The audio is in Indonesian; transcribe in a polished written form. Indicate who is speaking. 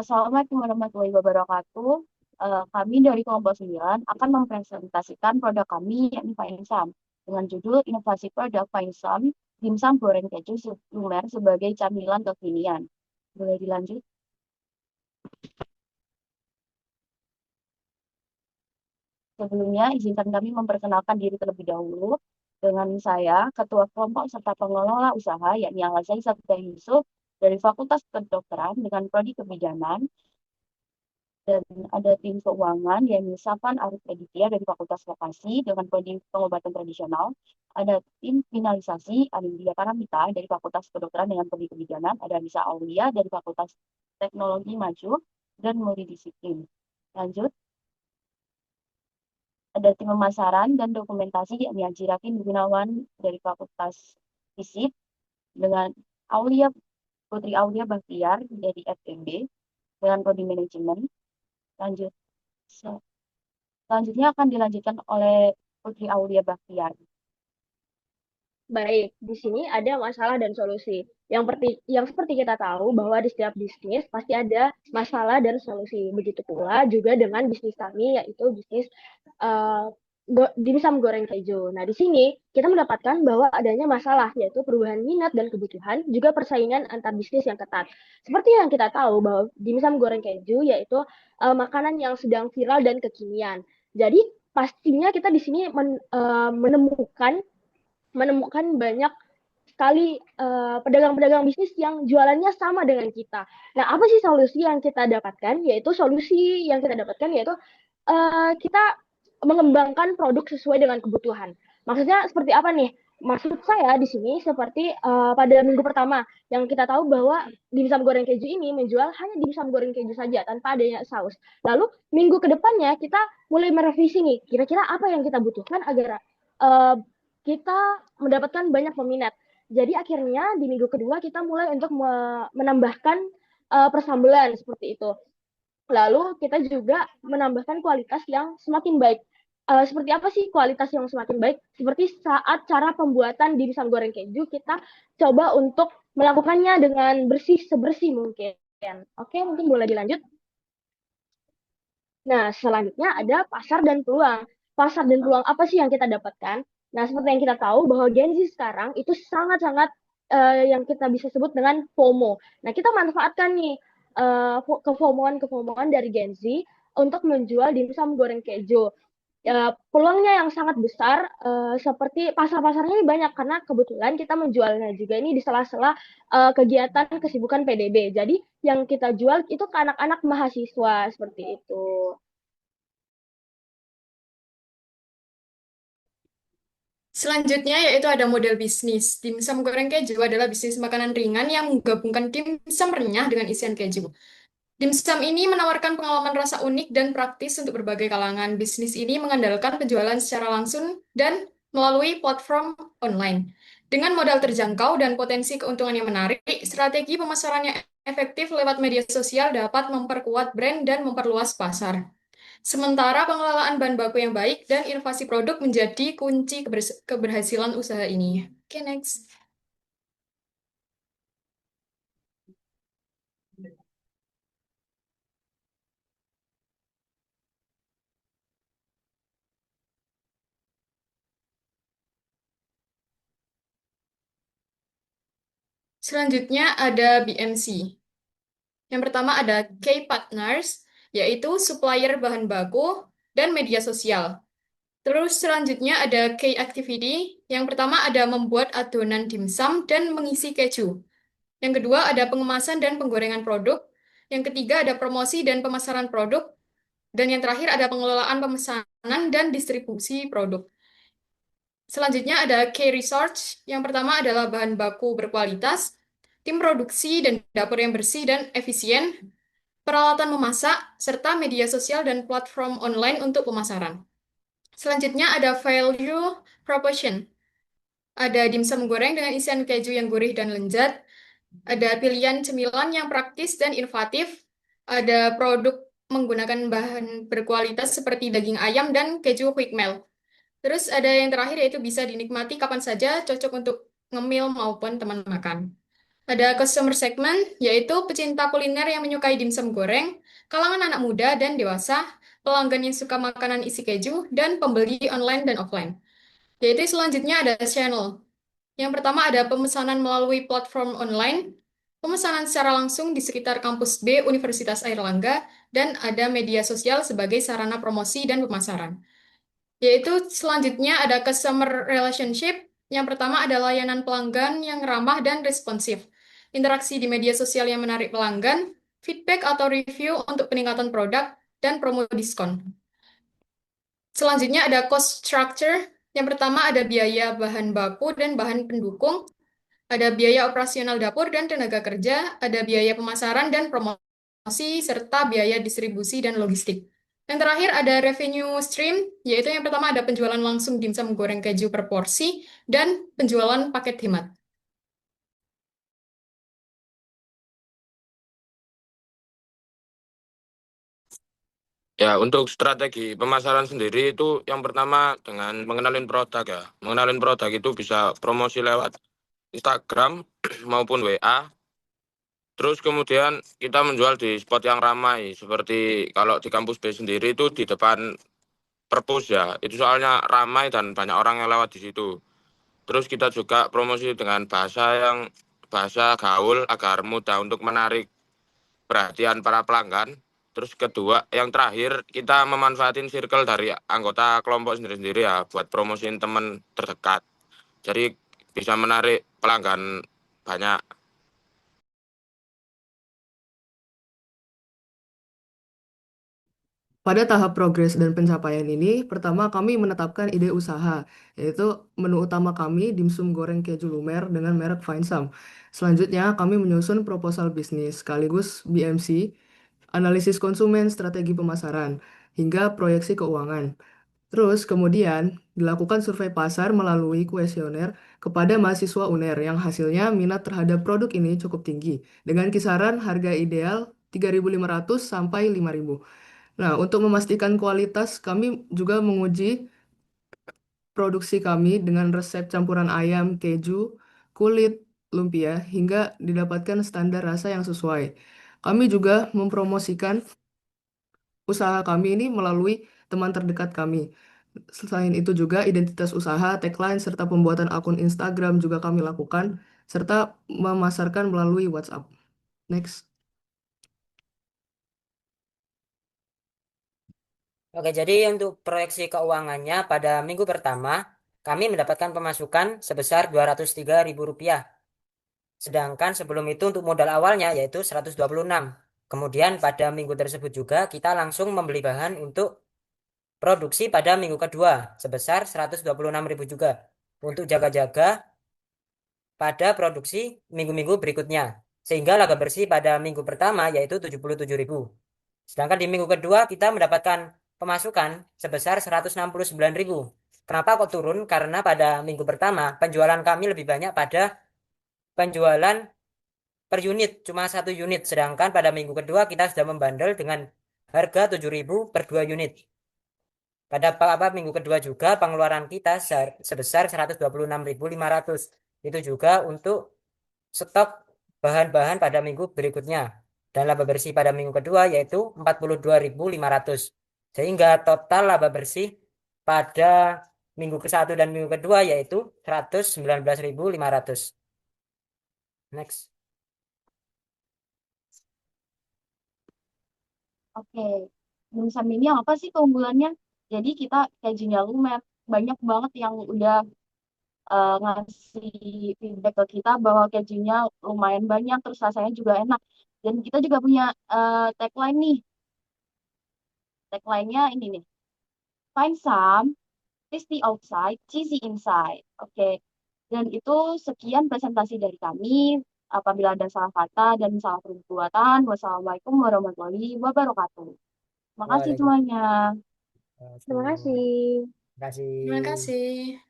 Speaker 1: Assalamualaikum warahmatullahi wabarakatuh. Kami dari kelompok 9 akan mempresentasikan produk kami, yakni Painsan, dengan judul Inovasi Produk Painsan, Dimsum Goreng Keju Lumer sebagai camilan kekinian. Boleh dilanjut? Sebelumnya, izinkan kami memperkenalkan diri terlebih dahulu. Dengan saya, Ketua Kelompok serta Pengelola Usaha, yakni Al-Azhar Sabda Yusuf, dari Fakultas Kedokteran dengan Prodi Kebidanan, dan ada tim keuangan yang Safan Arif Editya dari Fakultas Farmasi dengan prodi pengobatan tradisional. Ada tim finalisasi Anindya Paramita dari Fakultas Kedokteran dengan prodi kebidanan. Ada Nisa Aulia dari Fakultas Teknologi Maju dan Multidisiplin. Lanjut, ada tim pemasaran dan dokumentasi yakni Haji Rakin Gunawan dari Fakultas Fisip dengan Aulia Putri Aulia Bahtiar dari FEB dengan prodi manajemen. Lanjut. Selanjutnya akan dilanjutkan oleh Putri Aulia Baktiar.
Speaker 2: Baik, di sini ada masalah dan solusi. Yang seperti kita tahu bahwa di setiap bisnis pasti ada masalah dan solusi. Begitu pula juga dengan bisnis kami yaitu bisnis uh, dimsum goreng keju. Nah, di sini kita mendapatkan bahwa adanya masalah yaitu perubahan minat dan kebutuhan, juga persaingan antar bisnis yang ketat. Seperti yang kita tahu bahwa dimsum goreng keju yaitu makanan yang sedang viral dan kekinian. Jadi pastinya kita di sini menemukan banyak sekali pedagang-pedagang bisnis yang jualannya sama dengan kita. Nah, apa sih solusi yang kita dapatkan? Yaitu kita mengembangkan produk sesuai dengan kebutuhan. Maksudnya seperti apa nih? Maksud saya di sini seperti pada minggu pertama yang kita tahu bahwa dimsum goreng keju ini menjual hanya dimsum goreng keju saja tanpa adanya saus. Lalu minggu kedepannya kita mulai merevisi nih, kira-kira apa yang kita butuhkan agar uh, kita mendapatkan banyak peminat. Jadi akhirnya di minggu kedua kita mulai untuk menambahkan persambelan seperti itu. Lalu kita juga menambahkan kualitas yang semakin baik. Seperti apa sih kualitas yang semakin baik? Seperti saat cara pembuatan dimsum goreng keju, kita coba untuk melakukannya dengan bersih sebersih mungkin. Oke, mungkin boleh dilanjut. Nah, selanjutnya ada pasar dan peluang. Pasar dan peluang apa sih yang kita dapatkan? Nah, seperti yang kita tahu bahwa Gen Z sekarang itu sangat-sangat yang kita bisa sebut dengan FOMO. Nah, kita manfaatkan nih kefomoan dari Gen Z untuk menjual dimsum goreng keju. Peluangnya yang sangat besar, seperti pasar-pasarnya ini banyak karena kebetulan kita menjualnya juga ini di sela-sela kegiatan kesibukan PDB. Jadi yang kita jual itu ke anak-anak mahasiswa seperti itu.
Speaker 3: Selanjutnya yaitu ada model bisnis. Dimsum goreng keju adalah bisnis makanan ringan yang menggabungkan dimsum renyah dengan isian keju. Dimsum ini menawarkan pengalaman rasa unik dan praktis untuk berbagai kalangan. Bisnis ini mengandalkan penjualan secara langsung dan melalui platform online. Dengan modal terjangkau dan potensi keuntungan yang menarik, strategi pemasaran yang efektif lewat media sosial dapat memperkuat brand dan memperluas pasar. Sementara pengelolaan bahan baku yang baik dan inovasi produk menjadi kunci keberhasilan usaha ini. Oke, next. Selanjutnya ada BMC. Yang pertama ada Key Partners, yaitu supplier bahan baku dan media sosial. Terus selanjutnya ada Key Activity. Yang pertama ada membuat adonan dimsum dan mengisi keju. Yang kedua ada pengemasan dan penggorengan produk. Yang ketiga ada promosi dan pemasaran produk. Dan yang terakhir ada pengelolaan pemesanan dan distribusi produk. Selanjutnya ada key research. Yang pertama adalah bahan baku berkualitas, tim produksi dan dapur yang bersih dan efisien, peralatan memasak, serta media sosial dan platform online untuk pemasaran. Selanjutnya ada value proposition. Ada dimsum goreng dengan isian keju yang gurih dan lezat. Ada pilihan cemilan yang praktis dan inovatif. Ada produk menggunakan bahan berkualitas seperti daging ayam dan keju quick melt. Terus ada yang terakhir yaitu bisa dinikmati kapan saja, cocok untuk ngemil maupun teman makan. Ada customer segment, yaitu pecinta kuliner yang menyukai dimsum goreng, kalangan anak muda dan dewasa, pelanggan yang suka makanan isi keju, dan pembeli online dan offline. Yaitu selanjutnya ada channel. Yang pertama ada pemesanan melalui platform online, pemesanan secara langsung di sekitar kampus B Universitas Airlangga, dan ada media sosial sebagai sarana promosi dan pemasaran. Yaitu selanjutnya ada customer relationship. Yang pertama ada layanan pelanggan yang ramah dan responsif. Interaksi di media sosial yang menarik pelanggan, feedback atau review untuk peningkatan produk, dan promo diskon. Selanjutnya ada cost structure. Yang pertama ada biaya bahan baku dan bahan pendukung, ada biaya operasional dapur dan tenaga kerja, ada biaya pemasaran dan promosi, serta biaya distribusi dan logistik. Yang terakhir ada revenue stream, yaitu yang pertama ada penjualan langsung dimsum goreng keju per porsi, dan penjualan paket hemat.
Speaker 4: Ya, untuk strategi pemasaran sendiri itu yang pertama dengan mengenalin produk ya. Mengenalin produk itu bisa promosi lewat Instagram maupun WA. Terus kemudian kita menjual di spot yang ramai. Seperti kalau di kampus B sendiri itu di depan perpus ya. Itu soalnya ramai dan banyak orang yang lewat di situ. Terus kita juga promosi dengan bahasa gaul agar mudah untuk menarik perhatian para pelanggan. Terus kedua, yang terakhir kita memanfaatin circle dari anggota kelompok sendiri-sendiri ya buat promosiin teman terdekat. Jadi bisa menarik pelanggan banyak.
Speaker 5: Pada tahap progres dan pencapaian ini, pertama kami menetapkan ide usaha, yaitu menu utama kami dimsum goreng keju lumer dengan merek Finesum. Selanjutnya, kami menyusun proposal bisnis sekaligus BMC, analisis konsumen, strategi pemasaran, hingga proyeksi keuangan. Terus kemudian dilakukan survei pasar melalui kuesioner kepada mahasiswa UNER yang hasilnya minat terhadap produk ini cukup tinggi dengan kisaran harga ideal 3.500 sampai 5.000. Nah, untuk memastikan kualitas, kami juga menguji produksi kami dengan resep campuran ayam, keju, kulit, lumpia, hingga didapatkan standar rasa yang sesuai. Kami juga mempromosikan usaha kami ini melalui teman terdekat kami. Selain itu juga identitas usaha, tagline, serta pembuatan akun Instagram juga kami lakukan, serta memasarkan melalui WhatsApp. Next.
Speaker 6: Oke, jadi untuk proyeksi keuangannya pada minggu pertama, kami mendapatkan pemasukan sebesar Rp203.000. Sedangkan sebelum itu untuk modal awalnya yaitu 126. Kemudian pada minggu tersebut juga kita langsung membeli bahan untuk produksi pada minggu kedua sebesar 126.000 juga. Untuk jaga-jaga pada produksi minggu-minggu berikutnya. Sehingga laba bersih pada minggu pertama yaitu 77.000. Sedangkan di minggu kedua kita mendapatkan pemasukan sebesar 169.000. Kenapa kok turun? Karena pada minggu pertama penjualan kami lebih banyak pada penjualan per unit, cuma 1 unit. Sedangkan pada minggu kedua kita sudah membandel dengan harga 7.000 per 2 unit. Pada minggu kedua juga pengeluaran kita sebesar 126.500. Itu juga untuk stok bahan-bahan pada minggu berikutnya. Dan laba bersih pada minggu kedua yaitu 42.500. Sehingga total laba bersih pada minggu ke-1 dan minggu kedua yaitu 119.500. Next.
Speaker 1: Oke, dimsum ini apa sih keunggulannya? Jadi kita kejunya lumer, banyak banget yang udah ngasih feedback ke kita bahwa kejunya lumayan banyak, terus rasanya juga enak. Dan kita juga punya tagline nih, tagline-nya ini nih, find some, tasty outside, cheesy inside. Oke, dan itu sekian presentasi dari kami. Apabila ada salah kata dan salah perbuatan, wassalamualaikum warahmatullahi wabarakatuh. Makasih semuanya.
Speaker 2: Terima kasih.
Speaker 6: Terima kasih.
Speaker 3: Terima kasih.